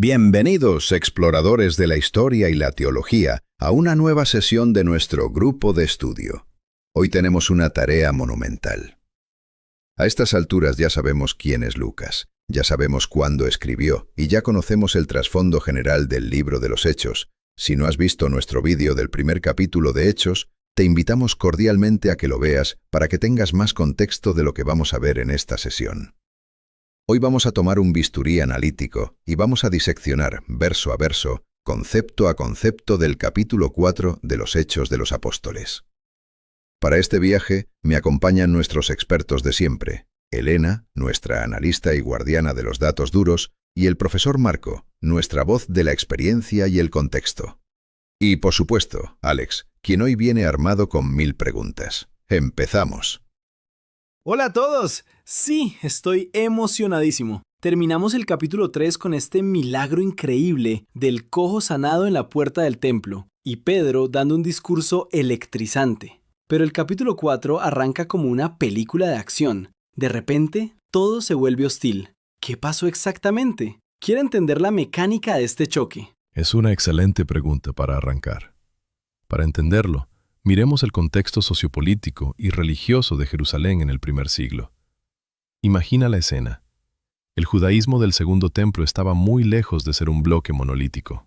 Bienvenidos, exploradores de la historia y la teología, a una nueva sesión de nuestro grupo de estudio. Hoy tenemos una tarea monumental. A estas alturas ya sabemos quién es Lucas, ya sabemos cuándo escribió y ya conocemos el trasfondo general del libro de los Hechos. Si no has visto nuestro vídeo del primer capítulo de Hechos, te invitamos cordialmente a que lo veas para que tengas más contexto de lo que vamos a ver en esta sesión. Hoy vamos a tomar un bisturí analítico y vamos a diseccionar, verso a verso, concepto a concepto del capítulo 4 de los Hechos de los Apóstoles. Para este viaje me acompañan nuestros expertos de siempre, Elena, nuestra analista y guardiana de los datos duros, y el profesor Marco, nuestra voz de la experiencia y el contexto. Y, por supuesto, Alex, quien hoy viene armado con 1000 preguntas. ¡Empezamos! ¡Hola a todos! Sí, estoy emocionadísimo. Terminamos el capítulo 3 con este milagro increíble del cojo sanado en la puerta del templo y Pedro dando un discurso electrizante. Pero el capítulo 4 arranca como una película de acción. De repente, todo se vuelve hostil. ¿Qué pasó exactamente? Quiero entender la mecánica de este choque. Es una excelente pregunta para arrancar. Para entenderlo, miremos el contexto sociopolítico y religioso de Jerusalén en el primer siglo. Imagina la escena. El judaísmo del Segundo Templo estaba muy lejos de ser un bloque monolítico.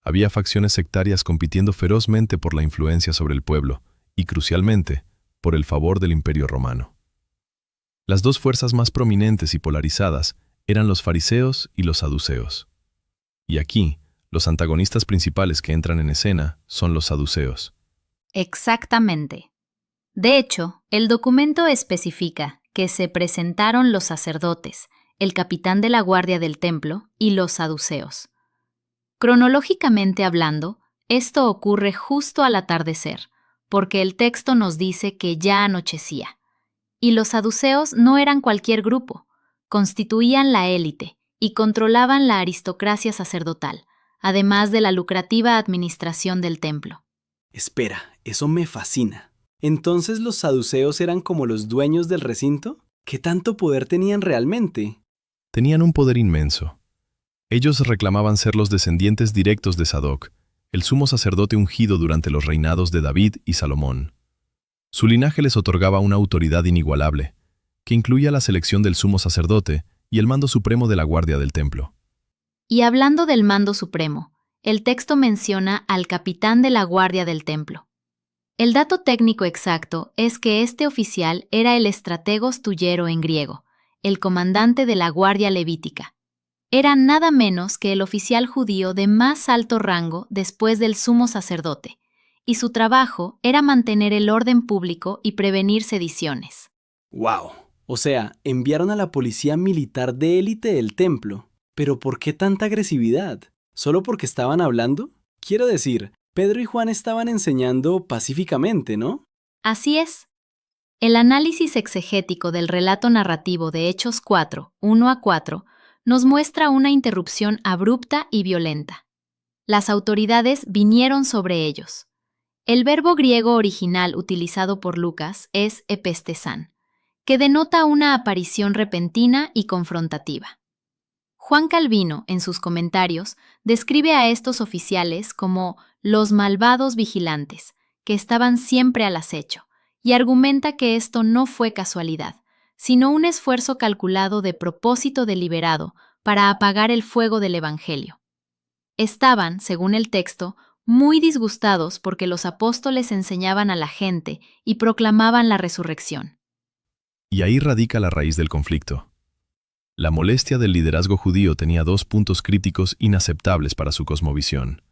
Había facciones sectarias compitiendo ferozmente por la influencia sobre el pueblo y, crucialmente, por el favor del Imperio Romano. Las dos fuerzas más prominentes y polarizadas eran los fariseos y los saduceos. Y aquí, los antagonistas principales que entran en escena son los saduceos. Exactamente. De hecho, el documento especifica que se presentaron los sacerdotes, el capitán de la guardia del templo y los saduceos. Cronológicamente hablando, esto ocurre justo al atardecer, porque el texto nos dice que ya anochecía. Y los saduceos no eran cualquier grupo, constituían la élite y controlaban la aristocracia sacerdotal, además de la lucrativa administración del templo. Espera, eso me fascina. ¿Entonces los saduceos eran como los dueños del recinto? ¿Qué tanto poder tenían realmente? Tenían un poder inmenso. Ellos reclamaban ser los descendientes directos de Sadoc, el sumo sacerdote ungido durante los reinados de David y Salomón. Su linaje les otorgaba una autoridad inigualable, que incluía la selección del sumo sacerdote y el mando supremo de la guardia del templo. Y hablando del mando supremo, el texto menciona al capitán de la guardia del templo. El dato técnico exacto es que este oficial era el estrategos tuyero en griego, el comandante de la guardia levítica. Era nada menos que el oficial judío de más alto rango después del sumo sacerdote, y su trabajo era mantener el orden público y prevenir sediciones. ¡Wow! O sea, enviaron a la policía militar de élite del templo. ¿Pero por qué tanta agresividad? ¿Solo porque estaban hablando? Quiero decir, Pedro y Juan estaban enseñando pacíficamente, ¿no? Así es. El análisis exegético del relato narrativo de Hechos 4, 1-4, nos muestra una interrupción abrupta y violenta. Las autoridades vinieron sobre ellos. El verbo griego original utilizado por Lucas es epestesan, que denota una aparición repentina y confrontativa. Juan Calvino, en sus comentarios, describe a estos oficiales como los malvados vigilantes, que estaban siempre al acecho, y argumenta que esto no fue casualidad, sino un esfuerzo calculado de propósito deliberado para apagar el fuego del Evangelio. Estaban, según el texto, muy disgustados porque los apóstoles enseñaban a la gente y proclamaban la resurrección. Y ahí radica la raíz del conflicto. La molestia del liderazgo judío tenía dos puntos críticos inaceptables para su cosmovisión.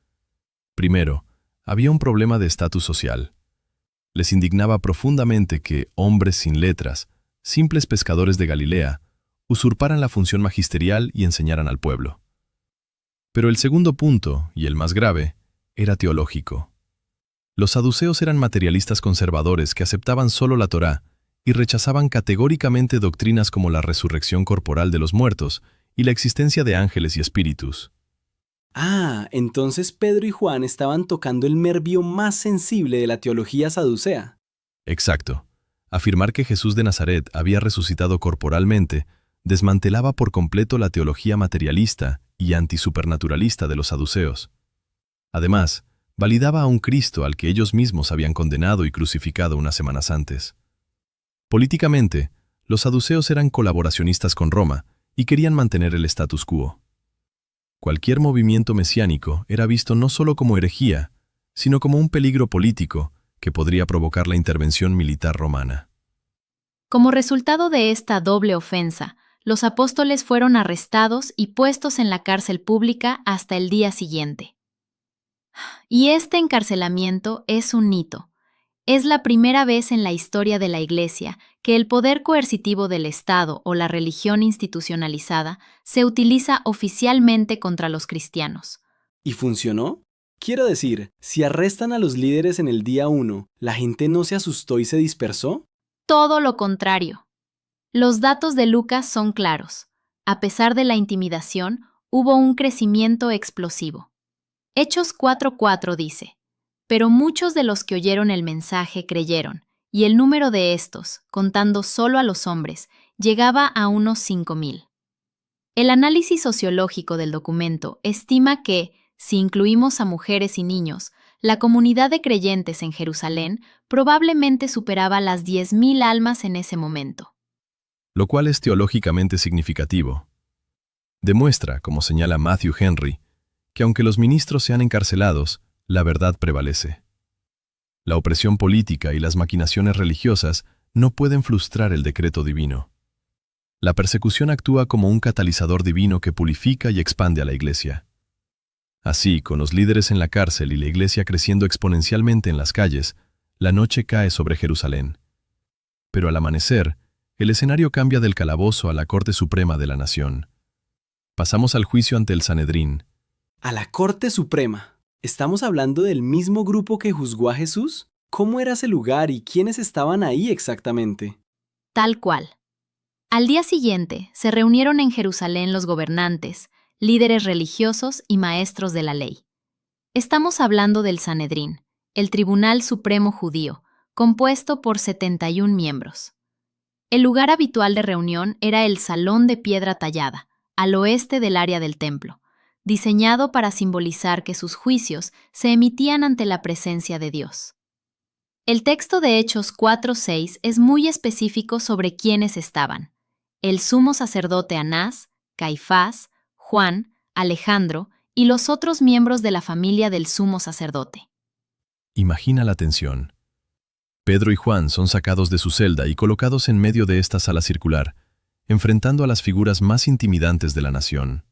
Primero, había un problema de estatus social. Les indignaba profundamente que hombres sin letras, simples pescadores de Galilea, usurparan la función magisterial y enseñaran al pueblo. Pero el segundo punto, y el más grave, era teológico. Los saduceos eran materialistas conservadores que aceptaban solo la Torá y rechazaban categóricamente doctrinas como la resurrección corporal de los muertos y la existencia de ángeles y espíritus. Ah, entonces Pedro y Juan estaban tocando el nervio más sensible de la teología saducea. Exacto. Afirmar que Jesús de Nazaret había resucitado corporalmente desmantelaba por completo la teología materialista y antisupernaturalista de los saduceos. Además, validaba a un Cristo al que ellos mismos habían condenado y crucificado unas semanas antes. Políticamente, los saduceos eran colaboracionistas con Roma y querían mantener el status quo. Cualquier movimiento mesiánico era visto no solo como herejía, sino como un peligro político que podría provocar la intervención militar romana. Como resultado de esta doble ofensa, los apóstoles fueron arrestados y puestos en la cárcel pública hasta el día siguiente. Y este encarcelamiento es un hito. Es la primera vez en la historia de la Iglesia que el poder coercitivo del Estado o la religión institucionalizada se utiliza oficialmente contra los cristianos. ¿Y funcionó? Quiero decir, si arrestan a los líderes en el día 1, ¿la gente no se asustó y se dispersó? Todo lo contrario. Los datos de Lucas son claros. A pesar de la intimidación, hubo un crecimiento explosivo. Hechos 4:4 dice: pero muchos de los que oyeron el mensaje creyeron, y el número de estos, contando solo a los hombres, llegaba a unos 5,000. El análisis sociológico del documento estima que, si incluimos a mujeres y niños, la comunidad de creyentes en Jerusalén probablemente superaba las 10,000 almas en ese momento. Lo cual es teológicamente significativo. Demuestra, como señala Matthew Henry, que aunque los ministros sean encarcelados, la verdad prevalece. La opresión política y las maquinaciones religiosas no pueden frustrar el decreto divino. La persecución actúa como un catalizador divino que purifica y expande a la Iglesia. Así, con los líderes en la cárcel y la Iglesia creciendo exponencialmente en las calles, la noche cae sobre Jerusalén. Pero al amanecer, el escenario cambia del calabozo a la Corte Suprema de la Nación. Pasamos al juicio ante el Sanedrín. ¿A la Corte Suprema? ¿Estamos hablando del mismo grupo que juzgó a Jesús? ¿Cómo era ese lugar y quiénes estaban ahí exactamente? Tal cual. Al día siguiente, se reunieron en Jerusalén los gobernantes, líderes religiosos y maestros de la ley. Estamos hablando del Sanedrín, el Tribunal Supremo Judío, compuesto por 71 miembros. El lugar habitual de reunión era el Salón de Piedra Tallada, al oeste del área del templo, diseñado para simbolizar que sus juicios se emitían ante la presencia de Dios. El texto de Hechos 4:6 es muy específico sobre quiénes estaban: el sumo sacerdote Anás, Caifás, Juan, Alejandro y los otros miembros de la familia del sumo sacerdote. Imagina la tensión. Pedro y Juan son sacados de su celda y colocados en medio de esta sala circular, enfrentando a las figuras más intimidantes de la nación.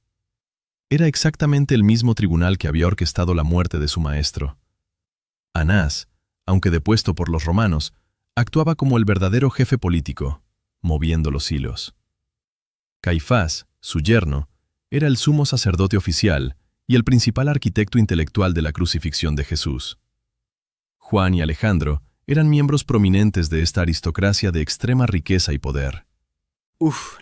Era exactamente el mismo tribunal que había orquestado la muerte de su maestro. Anás, aunque depuesto por los romanos, actuaba como el verdadero jefe político, moviendo los hilos. Caifás, su yerno, era el sumo sacerdote oficial y el principal arquitecto intelectual de la crucifixión de Jesús. Juan y Alejandro eran miembros prominentes de esta aristocracia de extrema riqueza y poder.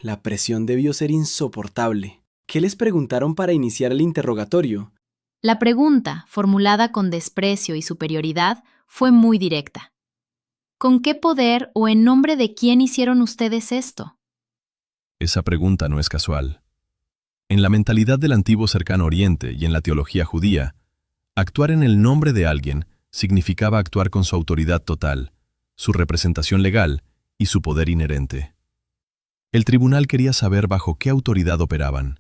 La presión debió ser insoportable. ¿Qué les preguntaron para iniciar el interrogatorio? La pregunta, formulada con desprecio y superioridad, fue muy directa. ¿Con qué poder o en nombre de quién hicieron ustedes esto? Esa pregunta no es casual. En la mentalidad del antiguo cercano Oriente y en la teología judía, actuar en el nombre de alguien significaba actuar con su autoridad total, su representación legal y su poder inherente. El tribunal quería saber bajo qué autoridad operaban.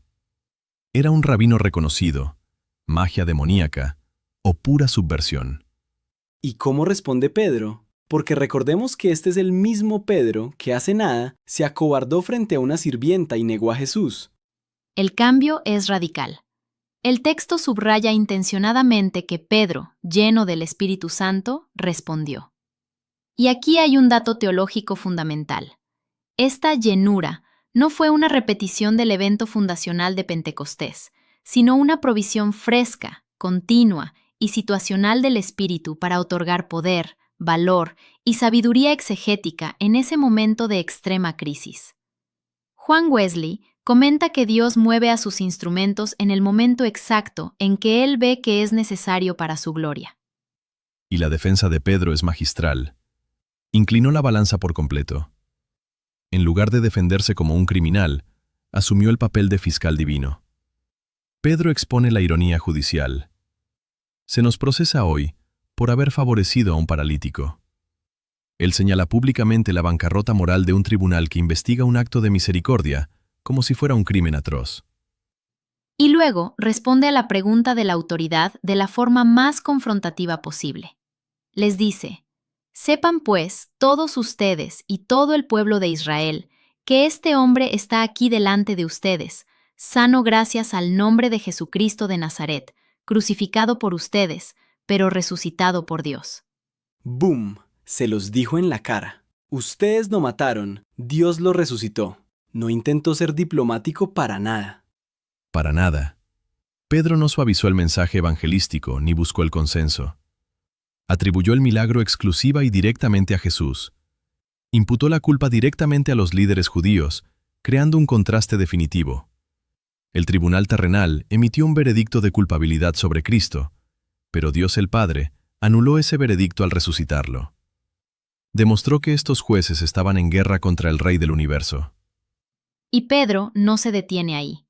¿Era un rabino reconocido, magia demoníaca o pura subversión? ¿Y cómo responde Pedro? Porque recordemos que este es el mismo Pedro que hace nada se acobardó frente a una sirvienta y negó a Jesús. El cambio es radical. El texto subraya intencionadamente que Pedro, lleno del Espíritu Santo, respondió. Y aquí hay un dato teológico fundamental. Esta llenura no fue una repetición del evento fundacional de Pentecostés, sino una provisión fresca, continua y situacional del Espíritu para otorgar poder, valor y sabiduría exegética en ese momento de extrema crisis. Juan Wesley comenta que Dios mueve a sus instrumentos en el momento exacto en que Él ve que es necesario para su gloria. Y la defensa de Pedro es magistral. Inclinó la balanza por completo. En lugar de defenderse como un criminal, asumió el papel de fiscal divino. Pedro expone la ironía judicial. Se nos procesa hoy por haber favorecido a un paralítico. Él señala públicamente la bancarrota moral de un tribunal que investiga un acto de misericordia como si fuera un crimen atroz. Y luego responde a la pregunta de la autoridad de la forma más confrontativa posible. Les dice: «Sepan pues todos ustedes y todo el pueblo de Israel que este hombre está aquí delante de ustedes, sano gracias al nombre de Jesucristo de Nazaret, crucificado por ustedes, pero resucitado por Dios». ¡Boom! Se los dijo en la cara. Ustedes lo mataron, Dios lo resucitó. No intentó ser diplomático para nada. Para nada. Pedro no suavizó el mensaje evangelístico ni buscó el consenso. Atribuyó el milagro exclusiva y directamente a Jesús. Imputó la culpa directamente a los líderes judíos, creando un contraste definitivo. El tribunal terrenal emitió un veredicto de culpabilidad sobre Cristo, pero Dios el Padre anuló ese veredicto al resucitarlo. Demostró que estos jueces estaban en guerra contra el Rey del universo. Y Pedro no se detiene ahí.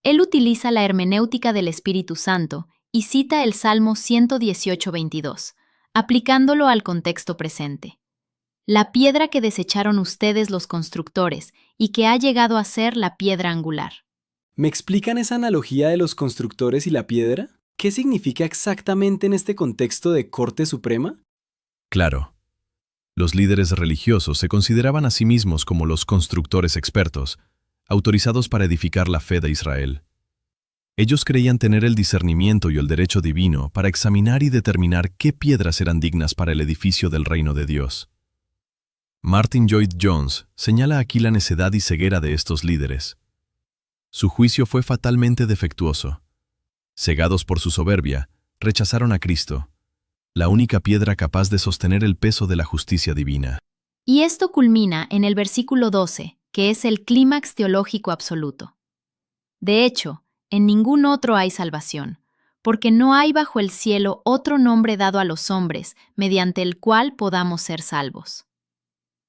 Él utiliza la hermenéutica del Espíritu Santo y cita el Salmo 118:22, aplicándolo al contexto presente. La piedra que desecharon ustedes los constructores y que ha llegado a ser la piedra angular. ¿Me explican esa analogía de los constructores y la piedra? ¿Qué significa exactamente en este contexto de Corte Suprema? Claro. Los líderes religiosos se consideraban a sí mismos como los constructores expertos, autorizados para edificar la fe de Israel. Ellos creían tener el discernimiento y el derecho divino para examinar y determinar qué piedras eran dignas para el edificio del reino de Dios. Martin Lloyd-Jones señala aquí la necedad y ceguera de estos líderes. Su juicio fue fatalmente defectuoso. Cegados por su soberbia, rechazaron a Cristo, la única piedra capaz de sostener el peso de la justicia divina. Y esto culmina en el versículo 12, que es el clímax teológico absoluto. De hecho, en ningún otro hay salvación, porque no hay bajo el cielo otro nombre dado a los hombres mediante el cual podamos ser salvos.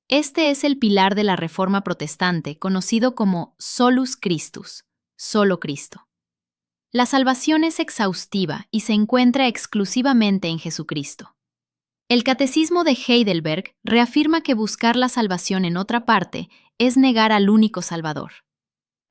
Este es el pilar de la Reforma protestante, conocido como Solus Christus, solo Cristo. La salvación es exhaustiva y se encuentra exclusivamente en Jesucristo. El Catecismo de Heidelberg reafirma que buscar la salvación en otra parte es negar al único Salvador.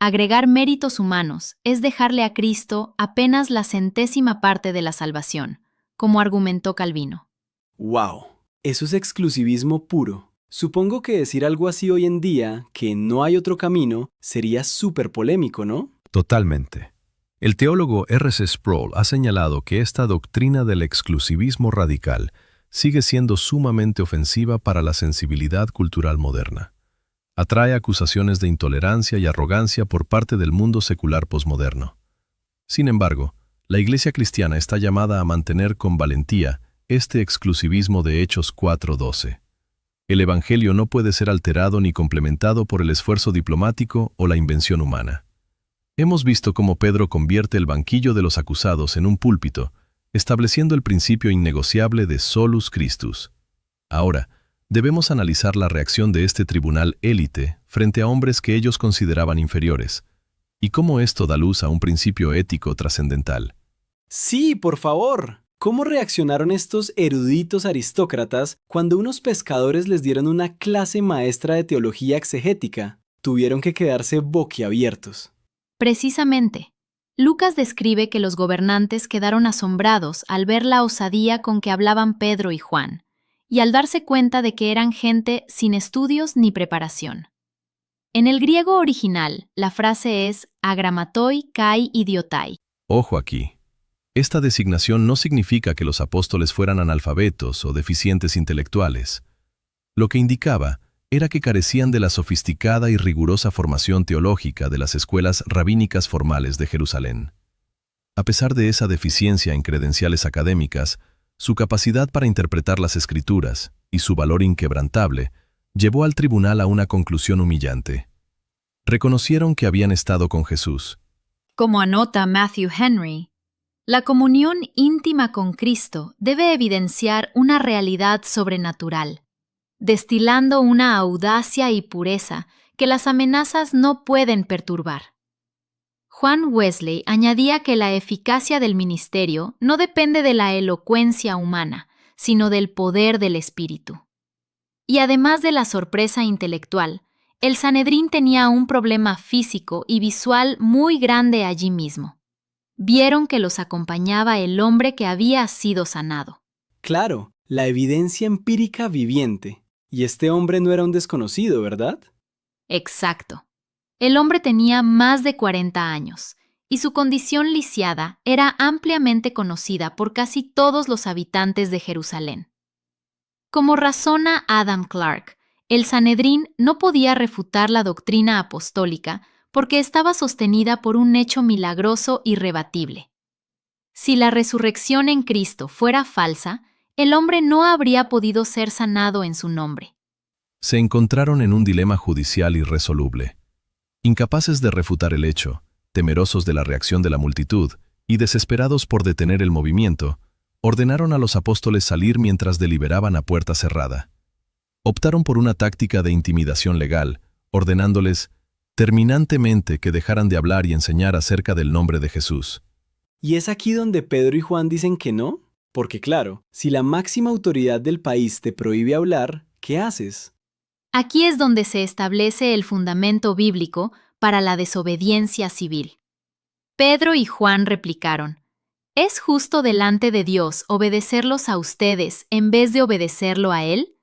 Agregar méritos humanos es dejarle a Cristo apenas la 100ª parte de la salvación, como argumentó Calvino. ¡Wow! Eso es exclusivismo puro. Supongo que decir algo así hoy en día, que no hay otro camino, sería súper polémico, ¿no? Totalmente. El teólogo R.C. Sproul ha señalado que esta doctrina del exclusivismo radical sigue siendo sumamente ofensiva para la sensibilidad cultural moderna. Atrae acusaciones de intolerancia y arrogancia por parte del mundo secular posmoderno. Sin embargo, la Iglesia cristiana está llamada a mantener con valentía este exclusivismo de Hechos 4:12. El Evangelio no puede ser alterado ni complementado por el esfuerzo diplomático o la invención humana. Hemos visto cómo Pedro convierte el banquillo de los acusados en un púlpito, estableciendo el principio innegociable de Solus Christus. Ahora, debemos analizar la reacción de este tribunal élite frente a hombres que ellos consideraban inferiores, y cómo esto da luz a un principio ético trascendental. Sí, por favor. ¿Cómo reaccionaron estos eruditos aristócratas cuando unos pescadores les dieron una clase maestra de teología exegética? Tuvieron que quedarse boquiabiertos. Precisamente, Lucas describe que los gobernantes quedaron asombrados al ver la osadía con que hablaban Pedro y Juan, y al darse cuenta de que eran gente sin estudios ni preparación. En el griego original, la frase es agramatoi kai idiotai. Ojo aquí. Esta designación no significa que los apóstoles fueran analfabetos o deficientes intelectuales. Lo que indicaba era que carecían de la sofisticada y rigurosa formación teológica de las escuelas rabínicas formales de Jerusalén. A pesar de esa deficiencia en credenciales académicas, su capacidad para interpretar las Escrituras y su valor inquebrantable llevó al tribunal a una conclusión humillante. Reconocieron que habían estado con Jesús. Como anota Matthew Henry, la comunión íntima con Cristo debe evidenciar una realidad sobrenatural, destilando una audacia y pureza que las amenazas no pueden perturbar. Juan Wesley añadía que la eficacia del ministerio no depende de la elocuencia humana, sino del poder del Espíritu. Y además de la sorpresa intelectual, el Sanedrín tenía un problema físico y visual muy grande allí mismo. Vieron que los acompañaba el hombre que había sido sanado. Claro, la evidencia empírica viviente. Y este hombre no era un desconocido, ¿verdad? Exacto. El hombre tenía más de 40 años, y su condición lisiada era ampliamente conocida por casi todos los habitantes de Jerusalén. Como razona Adam Clarke, el Sanedrín no podía refutar la doctrina apostólica porque estaba sostenida por un hecho milagroso irrebatible. Si la resurrección en Cristo fuera falsa, el hombre no habría podido ser sanado en su nombre. Se encontraron en un dilema judicial irresoluble. Incapaces de refutar el hecho, temerosos de la reacción de la multitud y desesperados por detener el movimiento, ordenaron a los apóstoles salir mientras deliberaban a puerta cerrada. Optaron por una táctica de intimidación legal, ordenándoles terminantemente que dejaran de hablar y enseñar acerca del nombre de Jesús. ¿Y es aquí donde Pedro y Juan dicen que no? Porque claro, si la máxima autoridad del país te prohíbe hablar, ¿qué haces? Aquí es donde se establece el fundamento bíblico para la desobediencia civil. Pedro y Juan replicaron: ¿Es justo delante de Dios obedecerlos a ustedes en vez de obedecerlo a Él?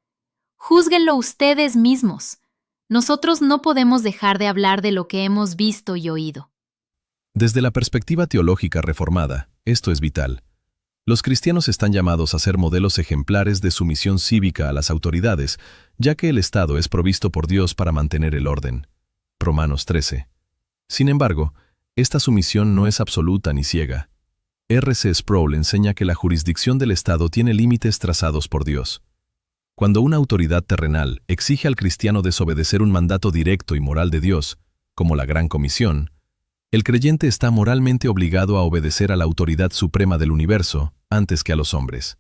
Júzguenlo ustedes mismos. Nosotros no podemos dejar de hablar de lo que hemos visto y oído. Desde la perspectiva teológica reformada, esto es vital. Los cristianos están llamados a ser modelos ejemplares de sumisión cívica a las autoridades, ya que el Estado es provisto por Dios para mantener el orden. Romanos 13. Sin embargo, esta sumisión no es absoluta ni ciega. R.C. Sproul enseña que la jurisdicción del Estado tiene límites trazados por Dios. Cuando una autoridad terrenal exige al cristiano desobedecer un mandato directo y moral de Dios, como la Gran Comisión, el creyente está moralmente obligado a obedecer a la autoridad suprema del universo antes que a los hombres.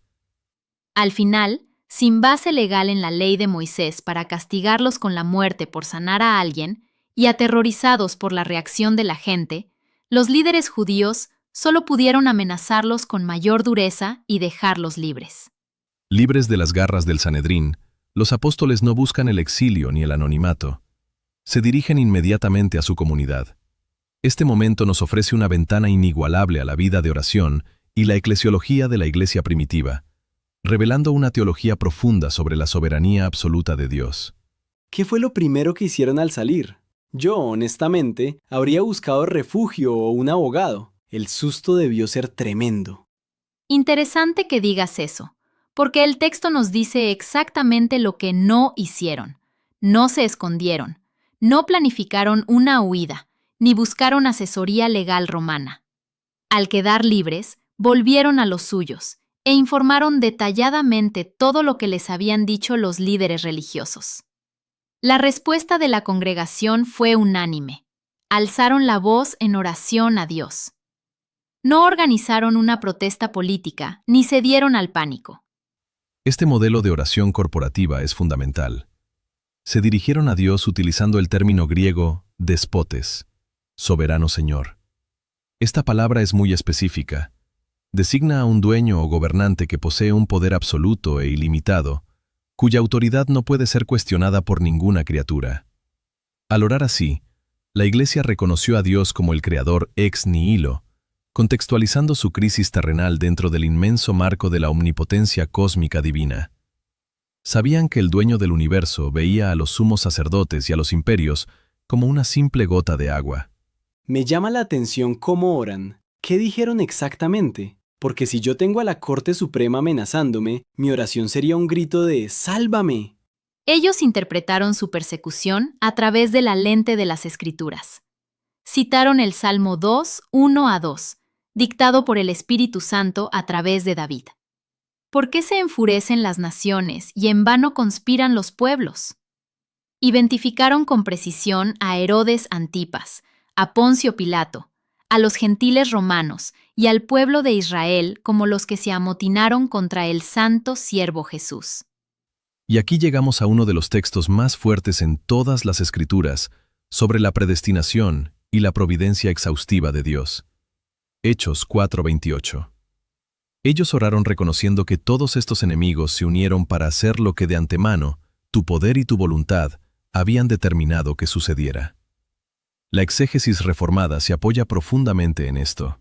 Al final, sin base legal en la ley de Moisés para castigarlos con la muerte por sanar a alguien, y aterrorizados por la reacción de la gente, los líderes judíos solo pudieron amenazarlos con mayor dureza y dejarlos libres. Libres de las garras del Sanedrín, los apóstoles no buscan el exilio ni el anonimato. Se dirigen inmediatamente a su comunidad. Este momento nos ofrece una ventana inigualable a la vida de oración y la eclesiología de la Iglesia primitiva, revelando una teología profunda sobre la soberanía absoluta de Dios. ¿Qué fue lo primero que hicieron al salir? Yo, honestamente, habría buscado refugio o un abogado. El susto debió ser tremendo. Interesante que digas eso, porque el texto nos dice exactamente lo que no hicieron. No se escondieron, no planificaron una huida, ni buscaron asesoría legal romana. Al quedar libres, volvieron a los suyos e informaron detalladamente todo lo que les habían dicho los líderes religiosos. La respuesta de la congregación fue unánime. Alzaron la voz en oración a Dios. No organizaron una protesta política ni cedieron al pánico. Este modelo de oración corporativa es fundamental. Se dirigieron a Dios utilizando el término griego despotes, soberano Señor. Esta palabra es muy específica. Designa a un dueño o gobernante que posee un poder absoluto e ilimitado, cuya autoridad no puede ser cuestionada por ninguna criatura. Al orar así, la Iglesia reconoció a Dios como el Creador ex nihilo, contextualizando su crisis terrenal dentro del inmenso marco de la omnipotencia cósmica divina. Sabían que el dueño del universo veía a los sumos sacerdotes y a los imperios como una simple gota de agua. Me llama la atención cómo oran. ¿Qué dijeron exactamente? Porque si yo tengo a la Corte Suprema amenazándome, mi oración sería un grito de ¡sálvame! Ellos interpretaron su persecución a través de la lente de las Escrituras. Citaron el Salmo 2, 1-2, dictado por el Espíritu Santo a través de David. ¿Por qué se enfurecen las naciones y en vano conspiran los pueblos? Identificaron con precisión a Herodes Antipas, a Poncio Pilato, a los gentiles romanos y al pueblo de Israel como los que se amotinaron contra el santo siervo Jesús. Y aquí llegamos a uno de los textos más fuertes en todas las Escrituras sobre la predestinación y la providencia exhaustiva de Dios. Hechos 4:28. Ellos oraron reconociendo que todos estos enemigos se unieron para hacer lo que de antemano, tu poder y tu voluntad, habían determinado que sucediera. La exégesis reformada se apoya profundamente en esto.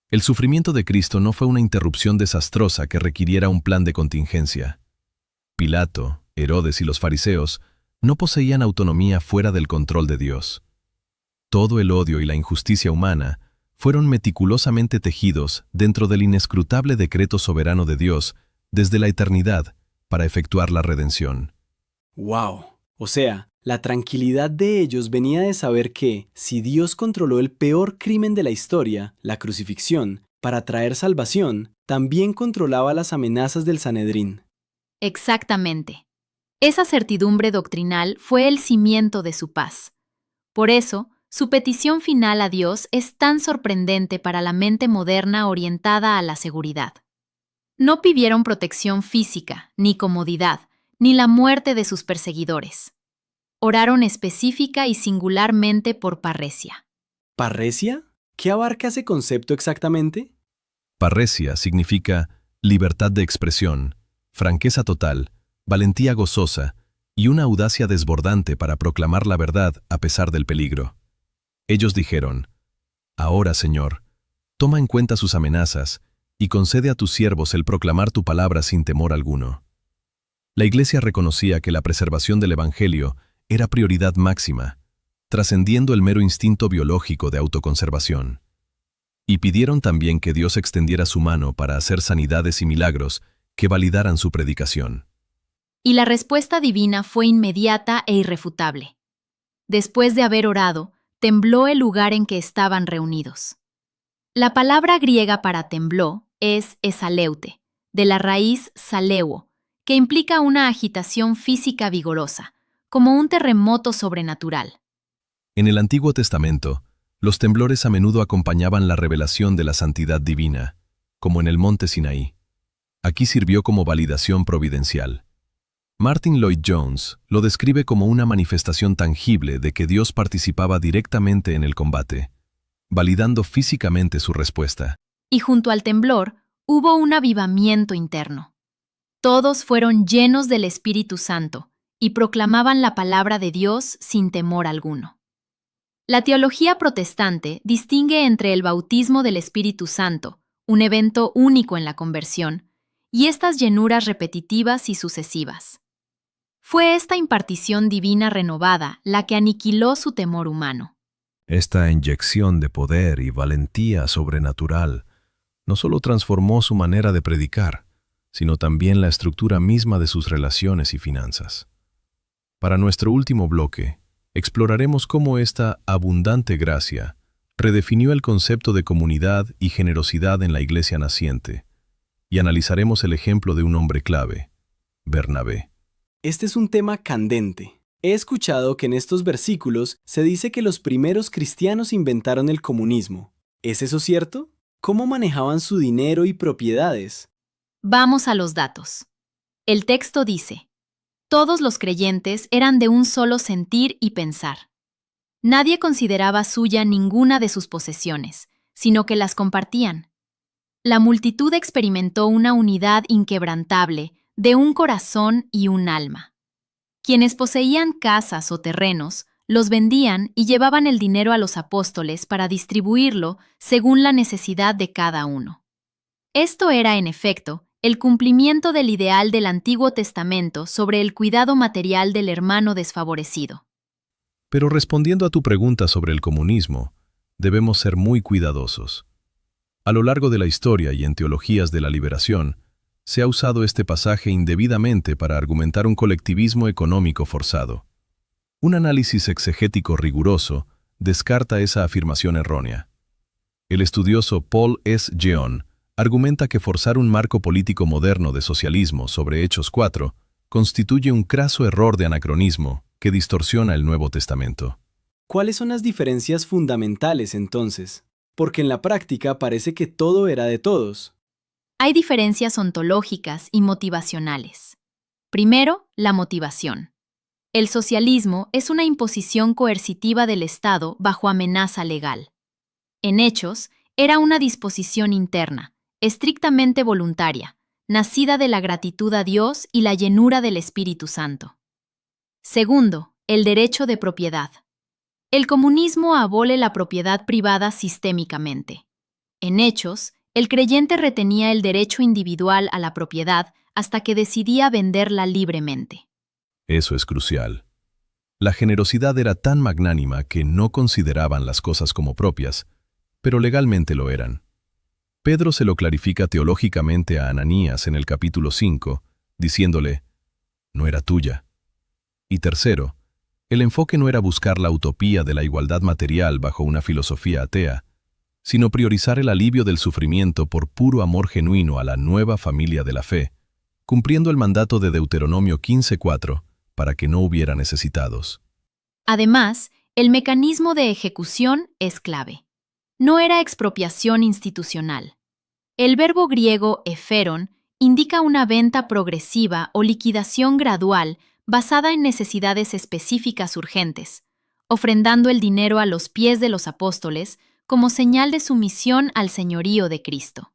El sufrimiento de Cristo no fue una interrupción desastrosa que requiriera un plan de contingencia. Pilato, Herodes y los fariseos no poseían autonomía fuera del control de Dios. Todo el odio y la injusticia humana fueron meticulosamente tejidos dentro del inescrutable decreto soberano de Dios desde la eternidad para efectuar la redención. ¡Wow! O sea, la tranquilidad de ellos venía de saber que, si Dios controló el peor crimen de la historia, la crucifixión, para traer salvación, también controlaba las amenazas del Sanedrín. Exactamente. Esa certidumbre doctrinal fue el cimiento de su paz. Por eso, su petición final a Dios es tan sorprendente para la mente moderna orientada a la seguridad. No pidieron protección física, ni comodidad, ni la muerte de sus perseguidores. Oraron específica y singularmente por parresia. ¿Parresia? ¿Qué abarca ese concepto exactamente? Parresia significa libertad de expresión, franqueza total, valentía gozosa y una audacia desbordante para proclamar la verdad a pesar del peligro. Ellos dijeron: Ahora, Señor, toma en cuenta sus amenazas y concede a tus siervos el proclamar tu palabra sin temor alguno. La Iglesia reconocía que la preservación del Evangelio era prioridad máxima, trascendiendo el mero instinto biológico de autoconservación. Y pidieron también que Dios extendiera su mano para hacer sanidades y milagros que validaran su predicación. Y la respuesta divina fue inmediata e irrefutable. Después de haber orado, tembló el lugar en que estaban reunidos. La palabra griega para tembló es esaleute, de la raíz saleuo, que implica una agitación física vigorosa, como un terremoto sobrenatural. En el Antiguo Testamento, los temblores a menudo acompañaban la revelación de la santidad divina, como en el monte Sinaí. Aquí sirvió como validación providencial. Martin Lloyd-Jones lo describe como una manifestación tangible de que Dios participaba directamente en el combate, validando físicamente su respuesta. Y junto al temblor, hubo un avivamiento interno. Todos fueron llenos del Espíritu Santo y proclamaban la palabra de Dios sin temor alguno. La teología protestante distingue entre el bautismo del Espíritu Santo, un evento único en la conversión, y estas llenuras repetitivas y sucesivas. Fue esta impartición divina renovada la que aniquiló su temor humano. Esta inyección de poder y valentía sobrenatural no solo transformó su manera de predicar, sino también la estructura misma de sus relaciones y finanzas. Para nuestro último bloque, exploraremos cómo esta abundante gracia redefinió el concepto de comunidad y generosidad en la iglesia naciente, y analizaremos el ejemplo de un hombre clave, Bernabé. Este es un tema candente. He escuchado que en estos versículos se dice que los primeros cristianos inventaron el comunismo. ¿Es eso cierto? ¿Cómo manejaban su dinero y propiedades? Vamos a los datos. El texto dice: todos los creyentes eran de un solo sentir y pensar. Nadie consideraba suya ninguna de sus posesiones, sino que las compartían. La multitud experimentó una unidad inquebrantable de un corazón y un alma. Quienes poseían casas o terrenos, los vendían y llevaban el dinero a los apóstoles para distribuirlo según la necesidad de cada uno. Esto era, en efecto, el cumplimiento del ideal del Antiguo Testamento sobre el cuidado material del hermano desfavorecido. Pero respondiendo a tu pregunta sobre el comunismo, debemos ser muy cuidadosos. A lo largo de la historia y en teologías de la liberación, se ha usado este pasaje indebidamente para argumentar un colectivismo económico forzado. Un análisis exegético riguroso descarta esa afirmación errónea. El estudioso Paul S. Jeon argumenta que forzar un marco político moderno de socialismo sobre Hechos 4 constituye un craso error de anacronismo que distorsiona el Nuevo Testamento. ¿Cuáles son las diferencias fundamentales entonces? Porque en la práctica parece que todo era de todos. Hay diferencias ontológicas y motivacionales. Primero, la motivación. El socialismo es una imposición coercitiva del Estado bajo amenaza legal. En Hechos, era una disposición interna, estrictamente voluntaria, nacida de la gratitud a Dios y la llenura del Espíritu Santo. Segundo, el derecho de propiedad. El comunismo abole la propiedad privada sistémicamente. En Hechos, el creyente retenía el derecho individual a la propiedad hasta que decidía venderla libremente. Eso es crucial. La generosidad era tan magnánima que no consideraban las cosas como propias, pero legalmente lo eran. Pedro se lo clarifica teológicamente a Ananías en el capítulo 5, diciéndole, no era tuya. Y tercero, el enfoque no era buscar la utopía de la igualdad material bajo una filosofía atea, sino priorizar el alivio del sufrimiento por puro amor genuino a la nueva familia de la fe, cumpliendo el mandato de Deuteronomio 15:4 para que no hubiera necesitados. Además, el mecanismo de ejecución es clave. No era expropiación institucional. El verbo griego ephéron indica una venta progresiva o liquidación gradual basada en necesidades específicas urgentes, ofrendando el dinero a los pies de los apóstoles como señal de sumisión al señorío de Cristo.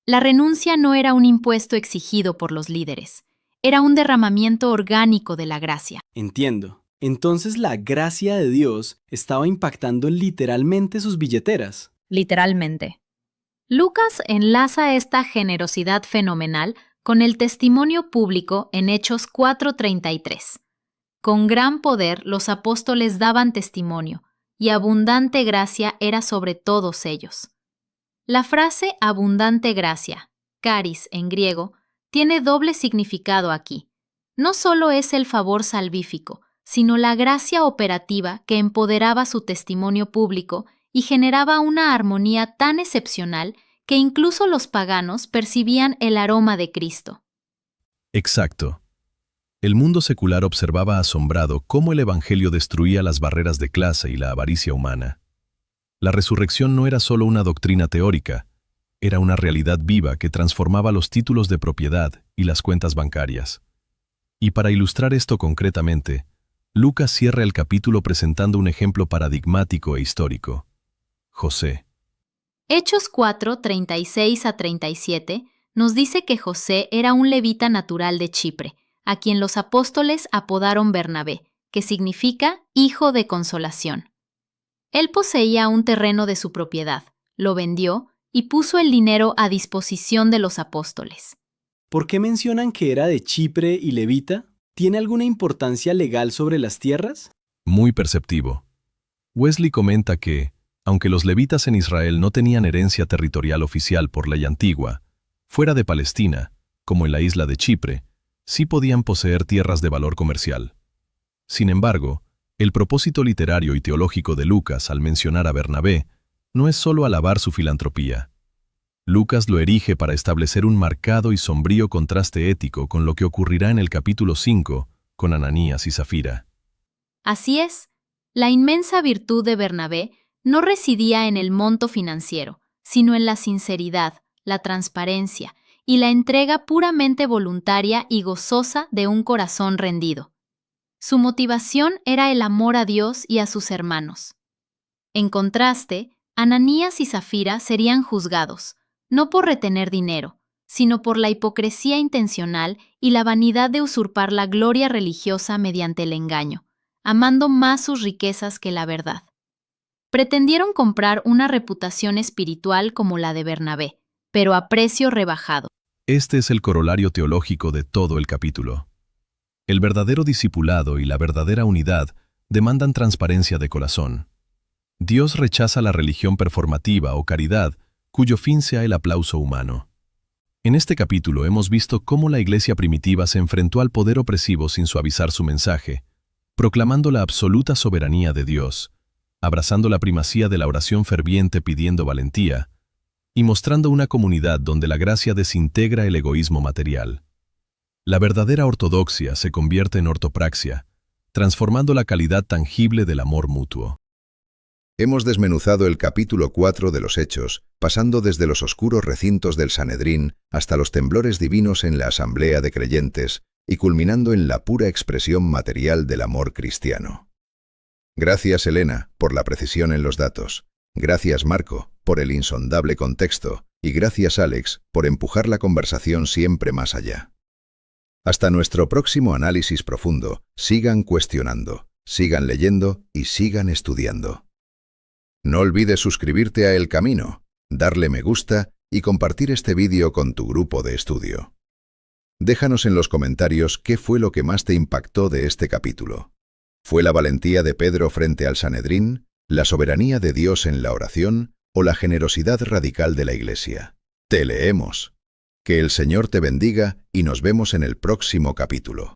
La renuncia no era un impuesto exigido por los líderes, era un derramamiento orgánico de la gracia. Entiendo. Entonces la gracia de Dios estaba impactando literalmente sus billeteras. Literalmente. Lucas enlaza esta generosidad fenomenal con el testimonio público en Hechos 4:33. Con gran poder los apóstoles daban testimonio, y abundante gracia era sobre todos ellos. La frase abundante gracia, charis en griego, tiene doble significado aquí. No solo es el favor salvífico, sino la gracia operativa que empoderaba su testimonio público y generaba una armonía tan excepcional que incluso los paganos percibían el aroma de Cristo. Exacto. El mundo secular observaba asombrado cómo el Evangelio destruía las barreras de clase y la avaricia humana. La resurrección no era solo una doctrina teórica, era una realidad viva que transformaba los títulos de propiedad y las cuentas bancarias. Y para ilustrar esto concretamente, Lucas cierra el capítulo presentando un ejemplo paradigmático e histórico. José. Hechos 4:36-37 nos dice que José era un levita natural de Chipre, a quien los apóstoles apodaron Bernabé, que significa hijo de consolación. Él poseía un terreno de su propiedad, lo vendió y puso el dinero a disposición de los apóstoles. ¿Por qué mencionan que era de Chipre y levita? ¿Tiene alguna importancia legal sobre las tierras? Muy perceptivo. Wesley comenta que, aunque los levitas en Israel no tenían herencia territorial oficial por ley antigua, fuera de Palestina, como en la isla de Chipre, sí podían poseer tierras de valor comercial. Sin embargo, el propósito literario y teológico de Lucas al mencionar a Bernabé no es solo alabar su filantropía. Lucas lo erige para establecer un marcado y sombrío contraste ético con lo que ocurrirá en el capítulo 5 con Ananías y Zafira. Así es, la inmensa virtud de Bernabé no residía en el monto financiero, sino en la sinceridad, la transparencia y la entrega puramente voluntaria y gozosa de un corazón rendido. Su motivación era el amor a Dios y a sus hermanos. En contraste, Ananías y Zafira serían juzgados, no por retener dinero, sino por la hipocresía intencional y la vanidad de usurpar la gloria religiosa mediante el engaño, amando más sus riquezas que la verdad. Pretendieron comprar una reputación espiritual como la de Bernabé, pero a precio rebajado. Este es el corolario teológico de todo el capítulo. El verdadero discipulado y la verdadera unidad demandan transparencia de corazón. Dios rechaza la religión performativa o caridad, cuyo fin sea el aplauso humano. En este capítulo hemos visto cómo la iglesia primitiva se enfrentó al poder opresivo sin suavizar su mensaje, proclamando la absoluta soberanía de Dios, abrazando la primacía de la oración ferviente pidiendo valentía, y mostrando una comunidad donde la gracia desintegra el egoísmo material. La verdadera ortodoxia se convierte en ortopraxia, transformando la calidad tangible del amor mutuo. Hemos desmenuzado el capítulo 4 de los Hechos, pasando desde los oscuros recintos del Sanedrín hasta los temblores divinos en la asamblea de creyentes y culminando en la pura expresión material del amor cristiano. Gracias, Elena, por la precisión en los datos. Gracias, Marco, por el insondable contexto. Y gracias, Alex, por empujar la conversación siempre más allá. Hasta nuestro próximo análisis profundo, sigan cuestionando, sigan leyendo y sigan estudiando. No olvides suscribirte a El Camino, darle me gusta y compartir este vídeo con tu grupo de estudio. Déjanos en los comentarios qué fue lo que más te impactó de este capítulo. ¿Fue la valentía de Pedro frente al Sanedrín, la soberanía de Dios en la oración o la generosidad radical de la Iglesia? Te leemos. Que el Señor te bendiga y nos vemos en el próximo capítulo.